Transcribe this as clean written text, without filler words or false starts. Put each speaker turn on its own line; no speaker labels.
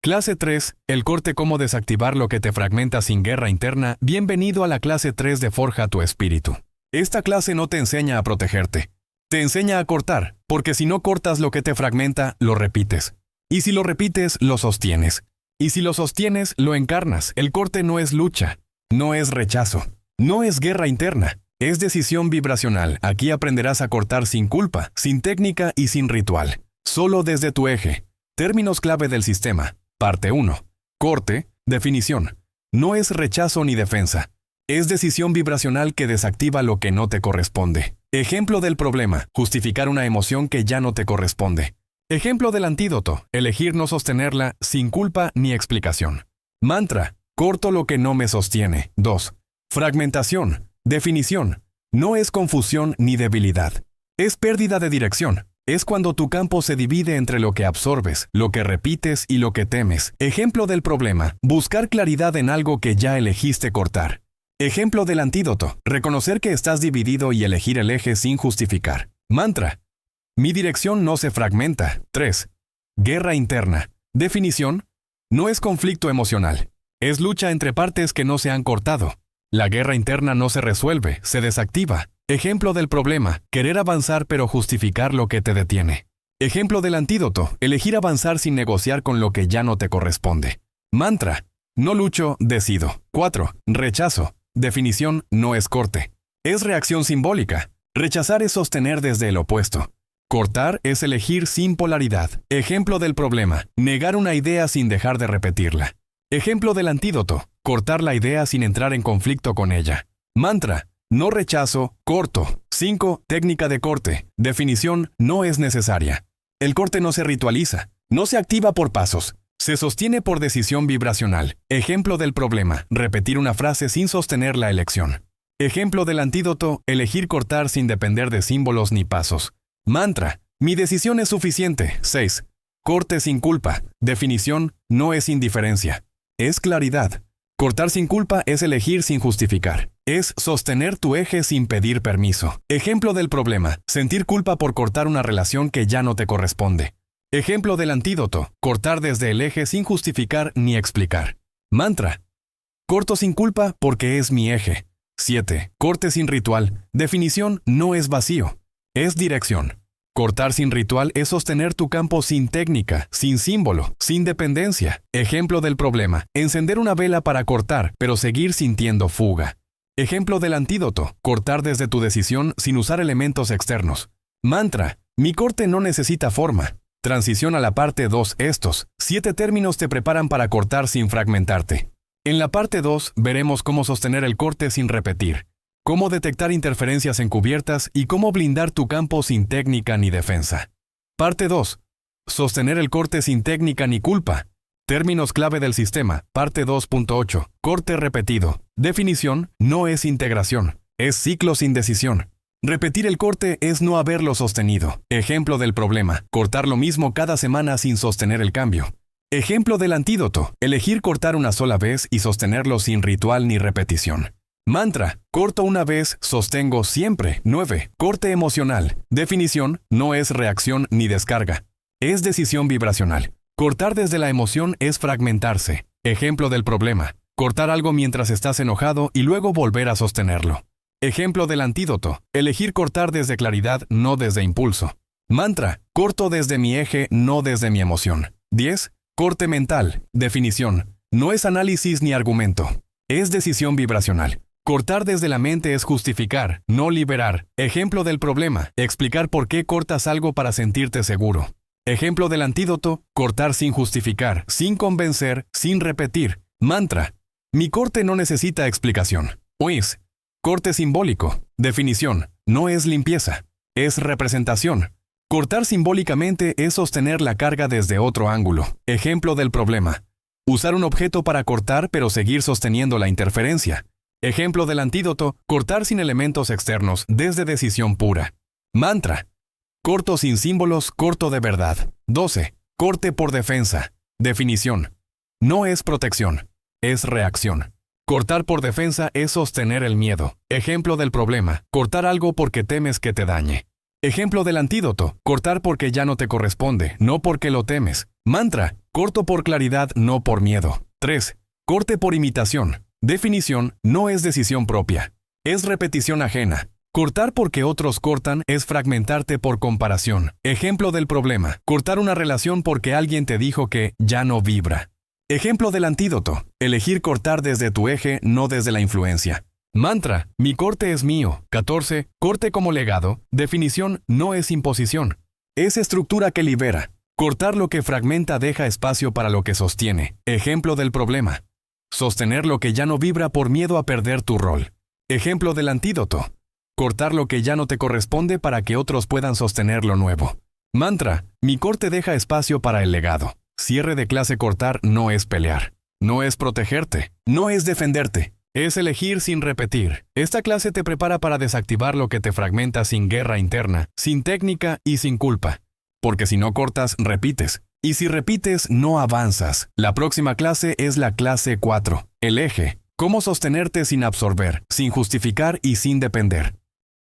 Clase 3. El corte: cómo desactivar lo que te fragmenta sin guerra interna. Bienvenido a la clase 3 de Forja tu Espíritu. Esta clase no te enseña a protegerte. Te enseña a cortar, porque si no cortas lo que te fragmenta, lo repites. Y si lo repites, lo sostienes. Y si lo sostienes, lo encarnas. El corte no es lucha, no es rechazo, no es guerra interna. Es decisión vibracional. Aquí aprenderás a cortar sin culpa, sin técnica y sin ritual. Solo desde tu eje. Términos clave del sistema. Parte 1. Corte. Definición. No es rechazo ni defensa. Es decisión vibracional que desactiva lo que no te corresponde. Ejemplo del problema: justificar una emoción que ya no te corresponde. Ejemplo del antídoto: elegir no sostenerla sin culpa ni explicación. Mantra: corto lo que no me sostiene. 2. Fragmentación. Definición: no es confusión ni debilidad. Es pérdida de dirección. Es cuando tu campo se divide entre lo que absorbes, lo que repites y lo que temes. Ejemplo del problema: buscar claridad en algo que ya elegiste cortar. Ejemplo del antídoto: reconocer que estás dividido y elegir el eje sin justificar. Mantra: mi dirección no se fragmenta. 3. Guerra interna. Definición: no es conflicto emocional. Es lucha entre partes que no se han cortado. La guerra interna no se resuelve, se desactiva. Ejemplo del problema: querer avanzar pero justificar lo que te detiene. Ejemplo del antídoto: elegir avanzar sin negociar con lo que ya no te corresponde. Mantra: no lucho, decido. 4. Rechazo. Definición: no es corte. Es reacción simbólica. Rechazar es sostener desde el opuesto. Cortar es elegir sin polaridad. Ejemplo del problema: negar una idea sin dejar de repetirla. Ejemplo del antídoto: cortar la idea sin entrar en conflicto con ella. Mantra: no rechazo, corto. 5. Técnica de corte. Definición: no es necesaria. El corte no se ritualiza, no se activa por pasos. Se sostiene por decisión vibracional. Ejemplo del problema: repetir una frase sin sostener la elección. Ejemplo del antídoto: elegir cortar sin depender de símbolos ni pasos. Mantra: mi decisión es suficiente. 6. Corte sin culpa. Definición: no es indiferencia. Es claridad. Cortar sin culpa es elegir sin justificar. Es sostener tu eje sin pedir permiso. Ejemplo del problema: sentir culpa por cortar una relación que ya no te corresponde. Ejemplo del antídoto: cortar desde el eje sin justificar ni explicar. Mantra: corto sin culpa porque es mi eje. 7. Corte sin ritual. Definición: no es vacío, es dirección. Cortar sin ritual es sostener tu campo sin técnica, sin símbolo, sin dependencia. Ejemplo del problema: encender una vela para cortar, pero seguir sintiendo fuga. Ejemplo del antídoto: cortar desde tu decisión sin usar elementos externos. Mantra: mi corte no necesita forma. Transición a la parte 2. Estos 7 términos te preparan para cortar sin fragmentarte. En la parte 2 veremos cómo sostener el corte sin repetir, cómo detectar interferencias encubiertas y cómo blindar tu campo sin técnica ni defensa. Parte 2. Sostener el corte sin técnica ni culpa. Términos clave del sistema. Parte 2.8. Corte repetido. Definición: no es integración, es ciclo sin decisión. Repetir el corte es no haberlo sostenido. Ejemplo del problema: cortar lo mismo cada semana sin sostener el cambio. Ejemplo del antídoto: elegir cortar una sola vez y sostenerlo sin ritual ni repetición. Mantra: corto una vez, sostengo siempre. 9. Corte emocional. Definición: no es reacción ni descarga. Es decisión vibracional. Cortar desde la emoción es fragmentarse. Ejemplo del problema: cortar algo mientras estás enojado y luego volver a sostenerlo. Ejemplo del antídoto: elegir cortar desde claridad, no desde impulso. Mantra: corto desde mi eje, no desde mi emoción. 10. Corte mental. Definición: no es análisis ni argumento. Es decisión vibracional. Cortar desde la mente es justificar, no liberar. Ejemplo del problema: explicar por qué cortas algo para sentirte seguro. Ejemplo del antídoto: cortar sin justificar, sin convencer, sin repetir. Mantra: mi corte no necesita explicación. OIS. Corte simbólico. Definición: no es limpieza, es representación. Cortar simbólicamente es sostener la carga desde otro ángulo. Ejemplo del problema: usar un objeto para cortar pero seguir sosteniendo la interferencia. Ejemplo del antídoto: cortar sin elementos externos, desde decisión pura. Mantra: corto sin símbolos, corto de verdad. 12. Corte por defensa. Definición: no es protección, es reacción. Cortar por defensa es sostener el miedo. Ejemplo del problema: cortar algo porque temes que te dañe. Ejemplo del antídoto: cortar porque ya no te corresponde, no porque lo temes. Mantra: Corto por claridad, no por miedo. 3. Corte por imitación. Definición: no es decisión propia. Es repetición ajena. Cortar porque otros cortan es fragmentarte por comparación. Ejemplo del problema: cortar una relación porque alguien te dijo que ya no vibra. Ejemplo del antídoto: elegir cortar desde tu eje, no desde la influencia. Mantra: mi corte es mío. 14. Corte como legado. Definición: no es imposición. Es estructura que libera. Cortar lo que fragmenta deja espacio para lo que sostiene. Ejemplo del problema: sostener lo que ya no vibra por miedo a perder tu rol. Ejemplo del antídoto: cortar lo que ya no te corresponde para que otros puedan sostener lo nuevo. Mantra: mi corte deja espacio para el legado. Cierre de clase: cortar no es pelear. No es protegerte. No es defenderte. Es elegir sin repetir. Esta clase te prepara para desactivar lo que te fragmenta sin guerra interna, sin técnica y sin culpa. Porque si no cortas, repites. Y si repites, no avanzas. La próxima clase es la clase 4. El eje: cómo sostenerte sin absorber, sin justificar y sin depender.